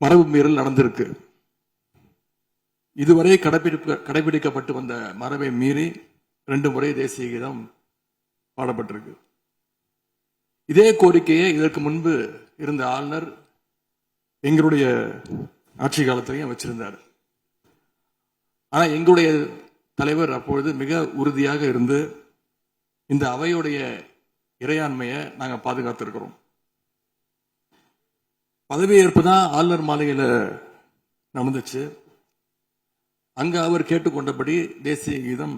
மரபு மீறல் நடந்திருக்கு. இதுவரை கடைபிடிக்கப்பட்டு வந்த மரபை மீறி 2 முறை தேசிய கீதம் பாடப்பட்டிருக்கு. இதே கோரிக்கையை இதற்கு முன்பு இருந்த ஆளுநர் எங்களுடைய ஆட்சி காலத்திலையும் வச்சிருந்தார். ஆனா எங்களுடைய தலைவர் அப்பொழுது மிக உறுதியாக இருந்து இந்த அவையுடைய இறையாண்மையை நாங்க பாதுகாத்திருக்கிறோம். பதவியேற்பு தான் ஆளுநர் மாளிகையில நடந்துச்சு. அங்க அவர் கேட்டுக்கொண்டபடி தேசிய கீதம்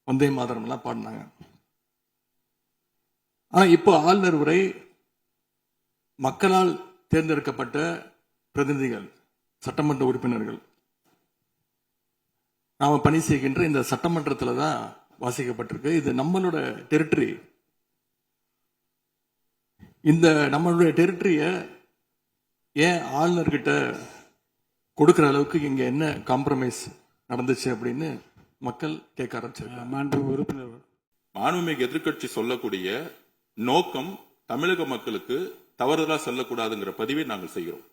வந்தே மாதரம் எல்லாம் பாடினாங்க. ஆனா இப்போ ஆளுநர் உரை மக்களால் தேர்ந்தெடுக்கப்பட்ட பிரதிநிதிகள், சட்டமன்ற உறுப்பினர்கள் நாம பணி செய்கின்ற இந்த சட்டமன்றத்தில் தான் வாசிக்கப்பட்டிருக்கு. இது நம்மளோட டெரிட்டரி. இந்த நம்மளுடைய டெரிட்டரிய ஏன் ஆளுநர்கிட்ட கொடுக்கிற அளவுக்கு இங்க என்ன காம்ப்ரமைஸ் நடந்துச்சு அப்படின்னு மக்கள் கேட்க ஆரம்பிச்சிருக்காங்க. மாண்புமிகு எதிர்க்கட்சி சொல்லக்கூடிய நோக்கம் தமிழக மக்களுக்கு தவறுதலா சொல்லக்கூடாதுங்கிற பதிவை நாங்கள் செய்கிறோம்.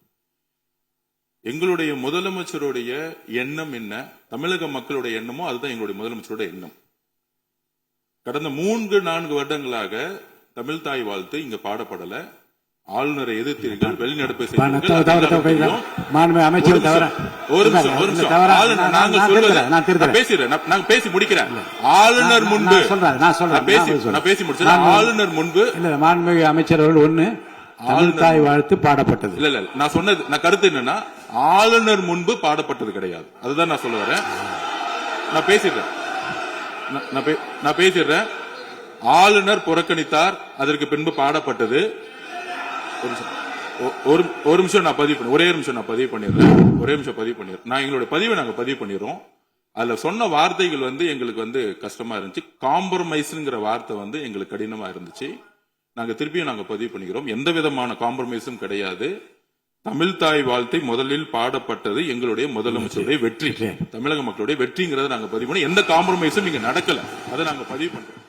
எங்களுடைய முதலமைச்சருடைய எண்ணம் என்ன, தமிழக மக்களுடைய எண்ணமோ அதுதான் எங்களுடைய முதலமைச்சருடைய எண்ணம். கடந்த 3-4 வருடங்களாக தமிழ் தாய் வாழ்த்து இங்க பாடப்படல. ஆளுநரை எதிர்த்தீர்கள், வெளிநடப்பை நாங்க பேசி முடிக்கிறேன். ஆளுநர் முன்பு பேசி முடிச்சேன். ஆளுநர் முன்பு மாண்புமிகு அமைச்சர் அவர்கள் ஒண்ணு தமிழ் தாய் வாழ்த்து பாடப்பட்டது. இல்ல நான் சொன்னது, நான் கருத்து என்னன்னா ஆளுநர் முன்பு பாடப்பட்டது கிடையாது. அதுதான் நான் சொல்ல வரேன். நான் பேசிடுறேன். ஆளுநர் புறக்கணித்தார், அதற்கு பின்பு பாடப்பட்டது. ஒரு நிமிஷம் நான் பதிவு பண்ணி, ஒரே நிமிஷம் நான் பதிவு பண்ணிடுறேன். நான் எங்களுடைய பதிவை நாங்க பதிவு பண்ணிடுறோம். அதுல சொன்ன வார்த்தைகள் எங்களுக்கு கஷ்டமா இருந்துச்சு. காம்ப்ரமைஸ்ங்கிற வார்த்தை எங்களுக்கு கடினமா இருந்துச்சு. நாங்க திருப்பியும் நாங்க பதிவு பண்ணிக்கிறோம். எந்த விதமான காம்ப்ரமைஸும் கிடையாது. தமிழ் தாய் வாழ்த்தை முதலில் பாடப்பட்டது எங்களுடைய முதலமைச்சருடைய வெற்றி, தமிழக மக்களுடைய வெற்றிங்கிறத நாங்க பதிவு பண்ணி எந்த காம்ப்ரமைஸும் இங்க நடக்கல. அதை நாங்க பதிவு பண்றோம்.